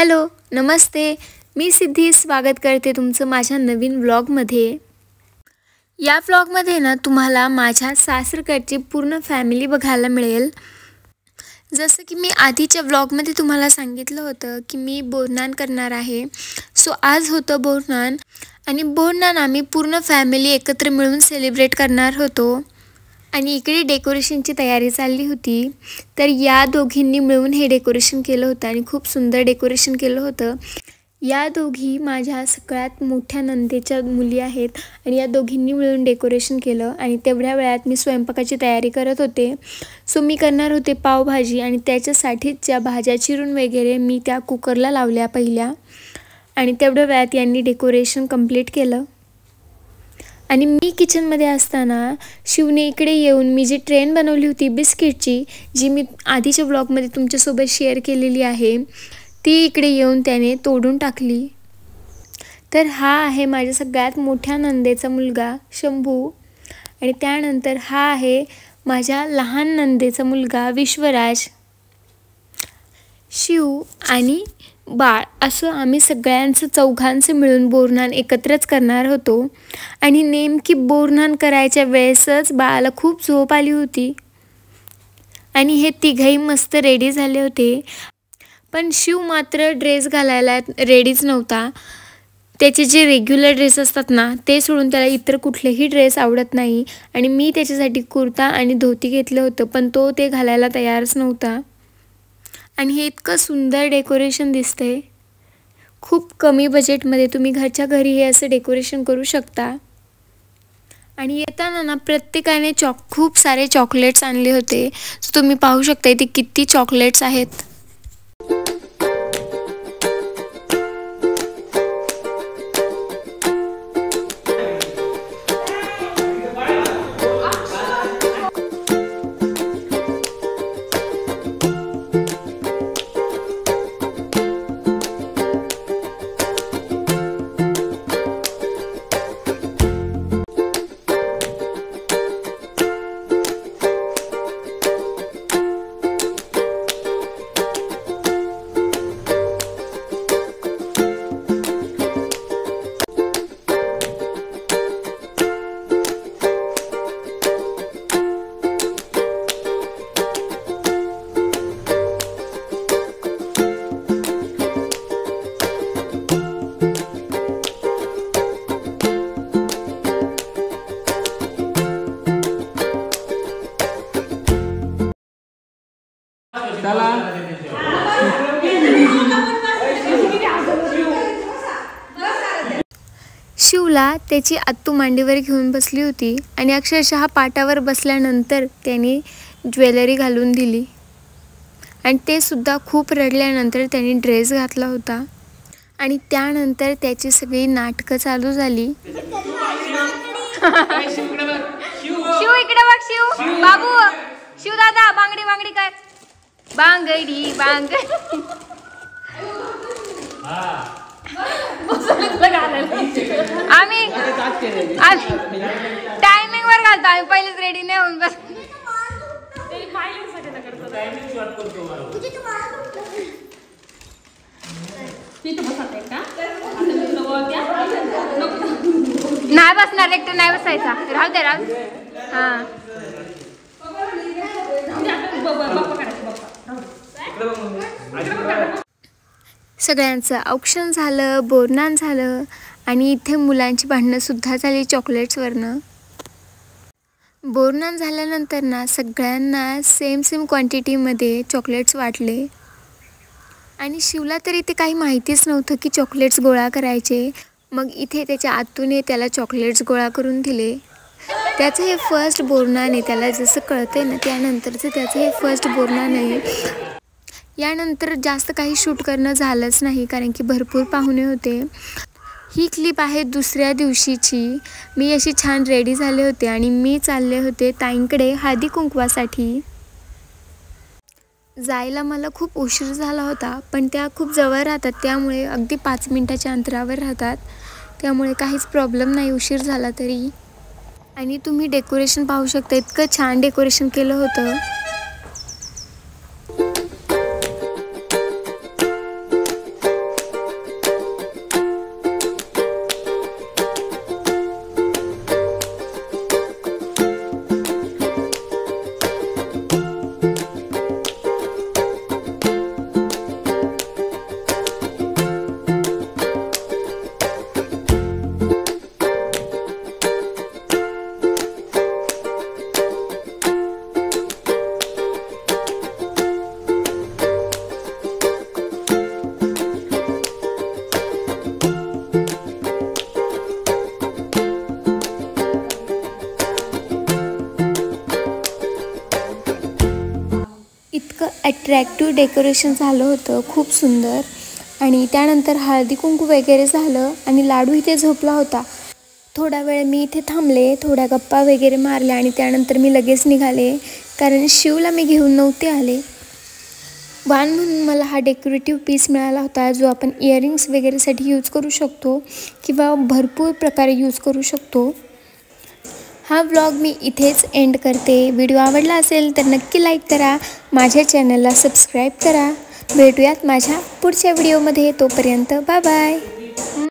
Hello, नमस्ते. मी सिद्धी स्वागत करते तुमचं माझ्या नवीन व्लॉगमध्ये. या व्लॉगमध्ये ना तुम्हाला माझ्या सासरकडची पूर्ण फॅमिली बघायला मिळेल. जसं की मी आधीच्या व्लॉगमध्ये तुम्हाला सांगितलं होतं की मी बोरनान करणार आहे. सो आज होतं बोरनान आणि बोरनान आम्ही पूर्ण फॅमिली एकत्र मिळून सेलिब्रेट करणार होतो. आणि इकडे डेकोरेशनची तयारी चालली होती. तर या दोघींनी मिळून हे डेकोरेशन केलं होतं आणि खूप सुंदर डेकोरेशन केलं होतं. या दोघी माझ्या सगळ्यात मोठ्या नंदेच्या मुली आहेत आणि या दोघींनी मिळून डेकोरेशन केलं. आणि तेवढ्या वेळात मी स्वयंपाकाची तयारी करत होते. सो मी करणार होते पावभाजी आणि त्याच्यासाठीच ज्या भाज्या चिरून वगैरे मी त्या कुकरला लावल्या पहिल्या. आणि तेवढ्या वेळात यांनी डेकोरेशन कंप्लीट केलं. आणि मी किचनमध्ये असताना शिवने इकडे येऊन मी जी ट्रेन बनवली होती बिस्किटची, जी मी आधीच्या व्लॉगमध्ये तुमच्यासोबत शेअर केलेली आहे, ती इकडे येऊन त्याने तोडून टाकली. तर हा आहे माझ्या सगळ्यात मोठ्या नंदेचा मुलगा शंभू. आणि त्यानंतर हा आहे माझ्या लहान नंदेचा मुलगा विश्वराज. शिव आणि बाळ असं आम्ही सगळ्यांचं चौघांचं मिळून बोरनान एकत्रच करणार होतो. आणि नेमकी बोरनान करायच्या वेळेसच बाळाला खूप झोप आली होती. आणि हे तिघही मस्त रेडी झाले होते. पण शिव मात्र ड्रेस घालायला रेडीच नव्हता. त्याचे जे रेग्युलर ड्रेस असतात ना ते सोडून त्याला इतर कुठलेही ड्रेस आवडत नाही. आणि मी त्याच्यासाठी कुर्ता आणि धोती घेतलं होतं, पण तो ते घालायला तयारच नव्हता. आणि हे इतकं सुंदर डेकोरेशन दिसतंय. खूप कमी बजेटमध्ये तुम्ही घरच्या घरी हे असं डेकोरेशन करू शकता. आणि येताना ना प्रत्येकाने खूप सारे चॉकलेट्स आणले होते. सो तुम्ही पाहू शकता इथे किती चॉकलेट्स आहेत. शिवला त्याची आत्तू मांडीवर घेऊन बसली होती आणि अक्षरशः पाटावर बसल्यानंतर त्याने ज्वेलरी घालून दिली. आणि ते सुद्धा खूप रडल्यानंतर त्याने ड्रेस घातला होता. आणि त्यानंतर त्याची सगळी नाटकं चालू झाली. शिव इकडे बघ, शिव बाबू, शिव दादा बांगडी बांगडी कर, बांगडी बांगडी. आम्ही टायमिंग वर घालतो, आम्ही पहिलेच रेडी नाही होऊन बस. नाही बसणार, एकटं नाही बसायचा, राहू दे राहू दे. हा सगळ्यांचं औक्षण झालं, बोरनान झालं. आणि इथे मुलांची भांडणंसुद्धा झाली चॉकलेट्सवरनं. बोरनान झाल्यानंतर ना सगळ्यांना सेम क्वांटिटीमध्ये चॉकलेट्स वाटले. आणि शिवला तर इथे काही माहितीच नव्हतं की चॉकलेट्स गोळा करायचे. मग इथे त्याच्या आतूने त्याला चॉकलेट्स गोळा करून दिले. त्याचं हे फर्स्ट बोरनान आहे, त्याला जसं कळतंय ना त्यानंतरचं त्याचं हे फर्स्ट बोरनान आहे. यानंतर जास्त काही शूट करणं झालंच नाही कारण की भरपूर पाहुणे होते. ही क्लिप आहे दुसऱ्या दिवशीची. मी अशी छान रेडी झाले होते आणि मी चालले होते ताईंकडे हळदी कुंकवासाठी. जायला मला खूप उशीर झाला होता, पण त्या खूप जवळ राहतात त्यामुळे अगदी 5 मिनिटाच्या अंतरावर राहतात. त्यामुळे काहीच प्रॉब्लेम नाही उशीर झाला तरी. आणि तुम्ही डेकोरेशन पाहू शकता, इतकं छान डेकोरेशन केलं होतं. अट्रॅक्टिव्ह डेकोरेशन झालं होतं, खूप सुंदर. आणि त्यानंतर हळदी कुंकू वगैरे झालं आणि लाडू इथे झोपला होता. थोडा वेळ मी इथे थांबले, थोड्या गप्पा वगैरे मारल्या आणि त्यानंतर मी लगेच निघाले, कारण शिवला मी घेऊन नव्हते आले. वाण म्हणून मला हा डेकोरेटिव्ह पीस मिळाला होता, जो आपण इयरिंग्स वगैरेसाठी यूज करू शकतो किंवा भरपूर प्रकारे यूज करू शकतो. हा व्लॉग मी इथेच एंड करते. व्हिडिओ आवडला असेल तर नक्की लाईक करा, माझ्या चॅनलला सबस्क्राईब करा. भेटूयात माझ्या पुढच्या व्हिडिओमध्ये. तोपर्यंत बाय बाय.